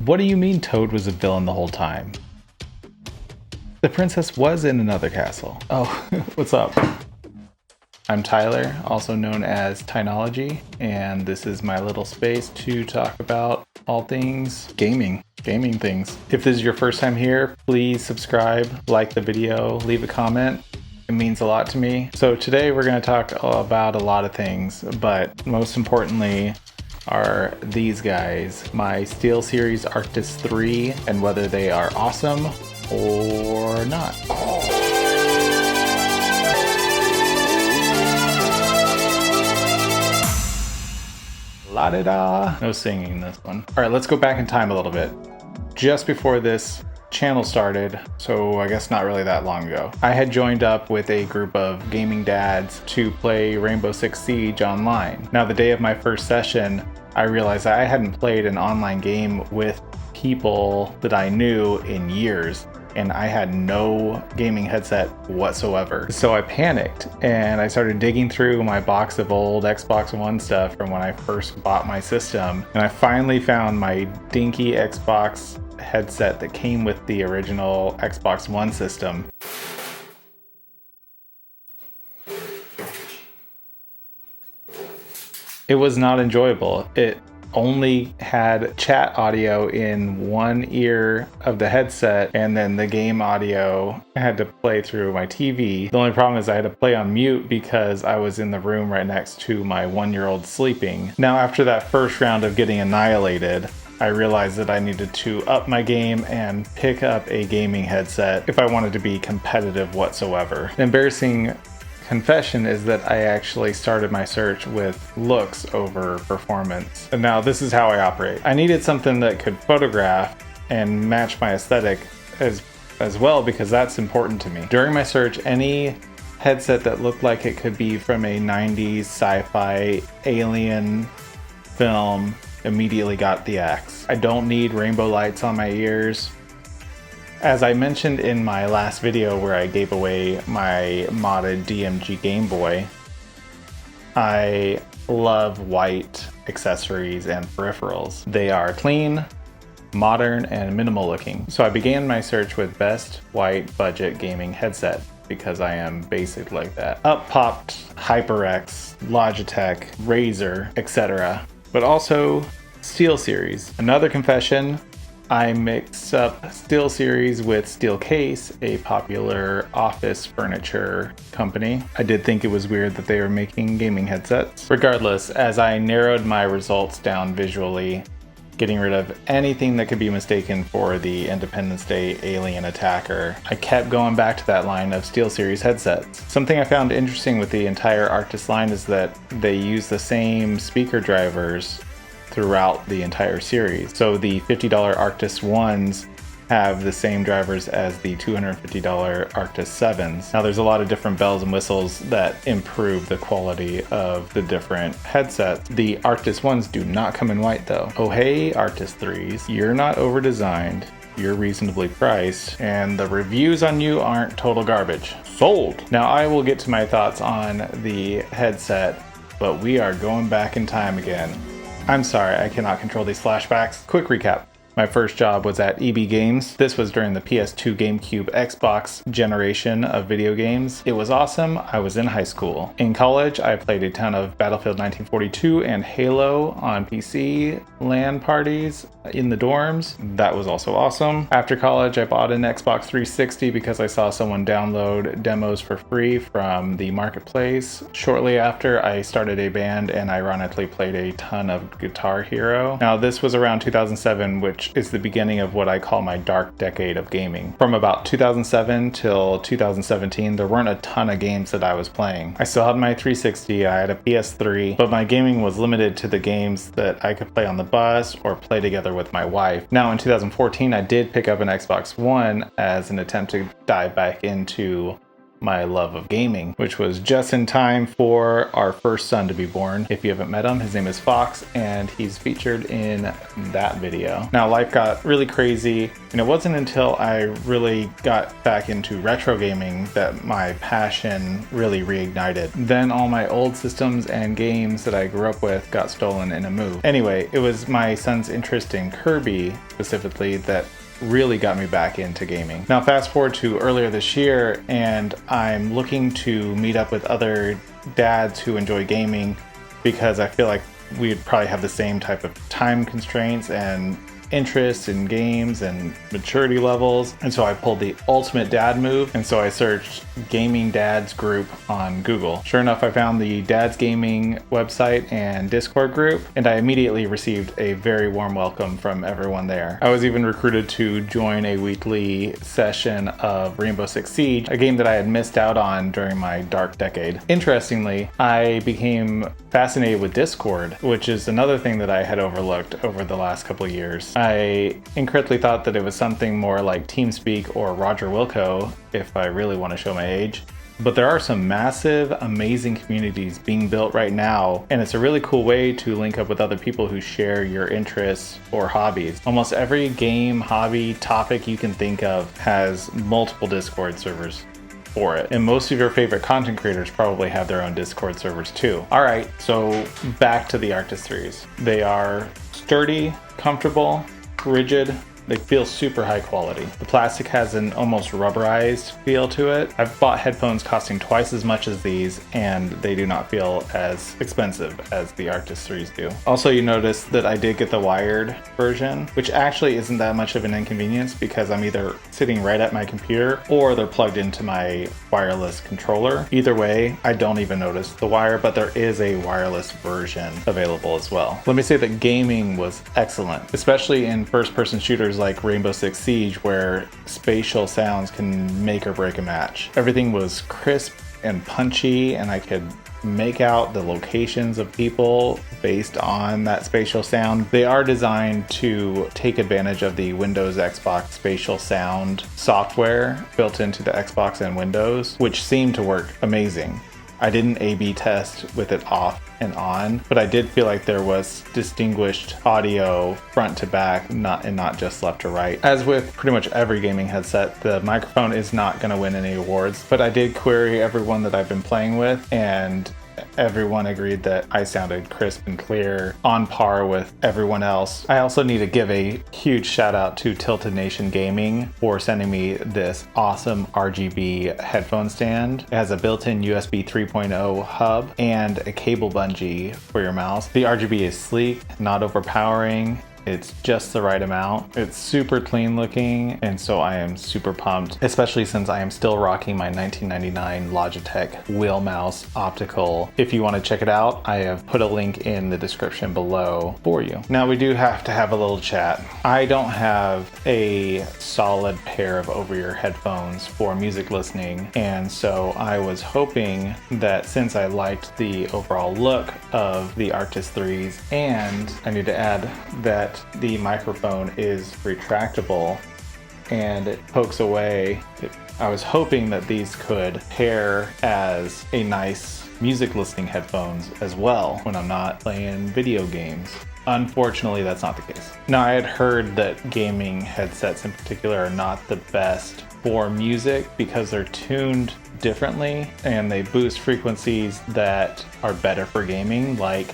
What do you mean Toad was a villain the whole time? The princess was in another castle. Oh, what's up? I'm Tyler, also known as Tynology, and this is my little space to talk about all things gaming things. If this is your first time here, please subscribe, like the video, leave a comment. It means a lot to me. So today we're going to talk about a lot of things, but most importantly are these guys, my SteelSeries Arctis 3, and whether they are awesome or not. La-da-da. No singing this one. All right, let's go back in time a little bit. Just before this channel started, so I guess not really that long ago, I had joined up with a group of gaming dads to play Rainbow Six Siege online. Now, the day of my first session, I realized that I hadn't played an online game with people that I knew in years, and I had no gaming headset whatsoever. So I panicked and I started digging through my box of old Xbox One stuff from when I first bought my system, and I finally found my dinky Xbox headset that came with the original Xbox One system. It was not enjoyable. It only had chat audio in one ear of the headset, and then the game audio I had to play through my TV. The only problem is I had to play on mute because I was in the room right next to my 1-year-old sleeping. Now, after that first round of getting annihilated, I realized that I needed to up my game and pick up a gaming headset if I wanted to be competitive whatsoever. The embarrassing confession is that I actually started my search with looks over performance. And now this is how I operate. I needed something that could photograph and match my aesthetic as well, because that's important to me. During my search, any headset that looked like it could be from a 90s sci-fi alien film immediately got the axe. I don't need rainbow lights on my ears. As I mentioned in my last video where I gave away my modded DMG Game Boy, I love white accessories and peripherals. They are clean, modern, and minimal looking. So I began my search with best white budget gaming headset because I am basic like that. Up popped HyperX, Logitech, Razer, etc. But also SteelSeries. Another confession, I mix up SteelSeries with Steelcase, a popular office furniture company. I did think it was weird that they were making gaming headsets. Regardless, as I narrowed my results down visually, getting rid of anything that could be mistaken for the Independence Day alien attacker, I kept going back to that line of SteelSeries headsets. Something I found interesting with the entire Arctis line is that they use the same speaker drivers throughout the entire series. So the $50 Arctis 1s have the same drivers as the $250 Arctis 7s. Now, there's a lot of different bells and whistles that improve the quality of the different headsets. The Arctis 1s do not come in white though. Oh hey, Arctis 3s, you're not over-designed, you're reasonably priced, and the reviews on you aren't total garbage. Sold! Now, I will get to my thoughts on the headset, but we are going back in time again. I'm sorry, I cannot control these flashbacks. Quick recap. My first job was at EB Games. This was during the PS2, GameCube, Xbox generation of video games. It was awesome. I was in high school. In college, I played a ton of Battlefield 1942 and Halo on PC, LAN parties in the dorms. That was also awesome. After college, I bought an Xbox 360 because I saw someone download demos for free from the marketplace. Shortly after, I started a band and ironically played a ton of Guitar Hero. Now, this was around 2007, which is the beginning of what I call my dark decade of gaming. From about 2007 till 2017, there weren't a ton of games that I was playing. I still had my 360, I had a PS3, but my gaming was limited to the games that I could play on the bus or play together with my wife. Now, in 2014, I did pick up an Xbox One as an attempt to dive back into my love of gaming, which was just in time for our first son to be born. If you haven't met him, his name is Fox, and he's featured in that video. Now, life got really crazy, and it wasn't until I really got back into retro gaming that my passion really reignited. Then all my old systems and games that I grew up with got stolen in a move. Anyway, it was my son's interest in Kirby specifically that really got me back into gaming. Now fast forward to earlier this year, and I'm looking to meet up with other dads who enjoy gaming because I feel like we'd probably have the same type of time constraints and interests in games and maturity levels. And so I pulled the ultimate dad move, and so I searched gaming dads group on Google. Sure enough, I found the Dads Gaming website and Discord group, and I immediately received a very warm welcome from everyone there. I was even recruited to join a weekly session of Rainbow Six Siege, a game that I had missed out on during my dark decade. Interestingly, I became fascinated with Discord, which is another thing that I had overlooked over the last couple of years. I incorrectly thought that it was something more like TeamSpeak or Roger Wilco, if I really want to show my age. But there are some massive, amazing communities being built right now, and it's a really cool way to link up with other people who share your interests or hobbies. Almost every game, hobby, topic you can think of has multiple Discord servers for it. And most of your favorite content creators probably have their own Discord servers too. All right, so back to the Arctis series. They are sturdy, comfortable, rigid. They feel super high quality. The plastic has an almost rubberized feel to it. I've bought headphones costing twice as much as these, and they do not feel as expensive as the Arctis series do. Also, you notice that I did get the wired version, which actually isn't that much of an inconvenience because I'm either sitting right at my computer or they're plugged into my wireless controller. Either way, I don't even notice the wire, but there is a wireless version available as well. Let me say that gaming was excellent, especially in first-person shooters like Rainbow Six Siege, where spatial sounds can make or break a match. Everything was crisp and punchy, and I could make out the locations of people based on that spatial sound. They are designed to take advantage of the Windows Xbox spatial sound software built into the Xbox and Windows, which seemed to work amazing. I didn't A/B test with it off and on, but I did feel like there was distinguished audio front to back, not just left to right. As with pretty much every gaming headset, the microphone is not going to win any awards, but I did query everyone that I've been playing with, and everyone agreed that I sounded crisp and clear, on par with everyone else. I also need to give a huge shout out to Tilted Nation Gaming for sending me this awesome RGB headphone stand. It has a built-in USB 3.0 hub and a cable bungee for your mouse. The RGB is sleek, not overpowering. It's just the right amount. It's super clean looking, and so I am super pumped, especially since I am still rocking my 1999 Logitech wheel mouse optical. If you want to check it out, I have put a link in the description below for you. Now we do have to have a little chat. I don't have a solid pair of over-ear headphones for music listening, and so I was hoping that since I liked the overall look of the Arctis 3s, and I need to add that the microphone is retractable and it pokes away, I was hoping that these could pair as a nice music listening headphones as well when I'm not playing video games. Unfortunately, that's not the case. Now, I had heard that gaming headsets in particular are not the best for music because they're tuned differently and they boost frequencies that are better for gaming, like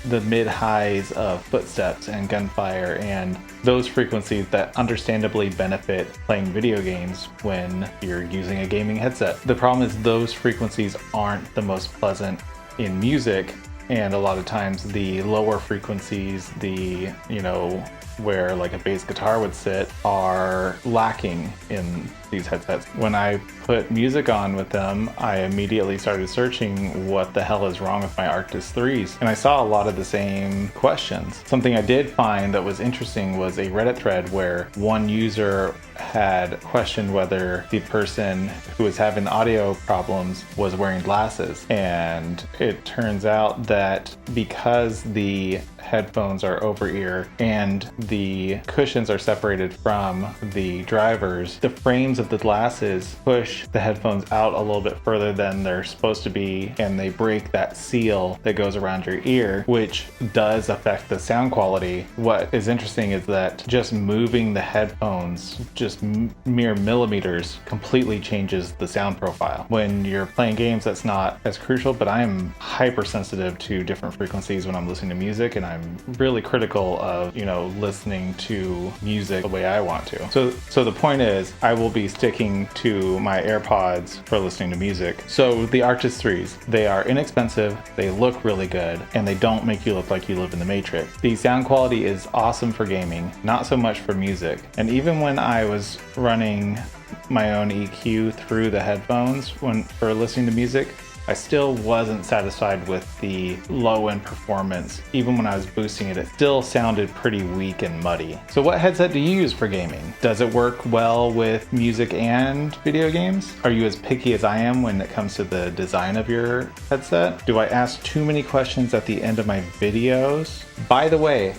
the mid-highs of footsteps and gunfire, and those frequencies that understandably benefit playing video games when you're using a gaming headset. The problem is those frequencies aren't the most pleasant in music, and a lot of times the lower frequencies, where like a bass guitar would sit, are lacking in these headsets. When I put music on with them, I immediately started searching what the hell is wrong with my Arctis 3s, and I saw a lot of the same questions. Something I did find that was interesting was a Reddit thread where one user had questioned whether the person who was having audio problems was wearing glasses, and it turns out that because the headphones are over ear and the cushions are separated from the drivers, the frames of the glasses push the headphones out a little bit further than they're supposed to be, and they break that seal that goes around your ear, which does affect the sound quality. What is interesting is that just moving the headphones just mere millimeters completely changes the sound profile. When you're playing games, that's not as crucial, but I'm hypersensitive to different frequencies when I'm listening to music, and I'm really critical of, listening to music the way I want to. So the point is, I will be sticking to my AirPods for listening to music. So the Arctis 3s, they are inexpensive, they look really good, and they don't make you look like you live in the Matrix. The sound quality is awesome for gaming, not so much for music. And even when I was running my own EQ through the headphones for listening to music, I still wasn't satisfied with the low-end performance. Even when I was boosting it, it still sounded pretty weak and muddy. So what headset do you use for gaming? Does it work well with music and video games? Are you as picky as I am when it comes to the design of your headset? Do I ask too many questions at the end of my videos? By the way,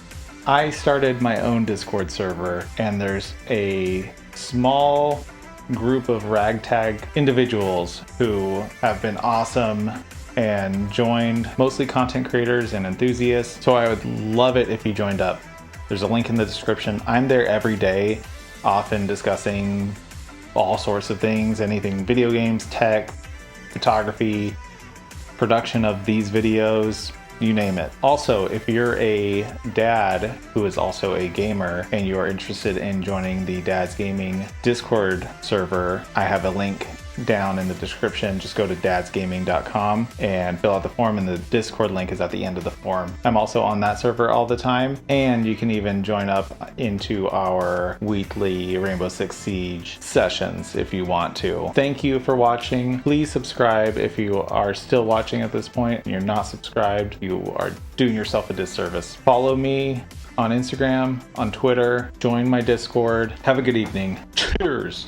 I started my own Discord server, and there's a small group of ragtag individuals who have been awesome and joined, mostly content creators and enthusiasts. So I would love it if you joined up. There's a link in the description. I'm there every day, often discussing all sorts of things, anything video games, tech, photography, production of these videos, you name it. Also, if you're a dad who is also a gamer and you are interested in joining the Dad's Gaming Discord server, I have a link down in the description. Just go to dadsgaming.com and fill out the form, and the Discord link is at the end of the form. I'm also on that server all the time, and you can even join up into our weekly Rainbow Six Siege sessions if you want to. Thank you for watching. Please subscribe if you are still watching at this point and you're not subscribed. You are doing yourself a disservice. Follow me on Instagram, on Twitter, join my Discord. Have a good evening. Cheers.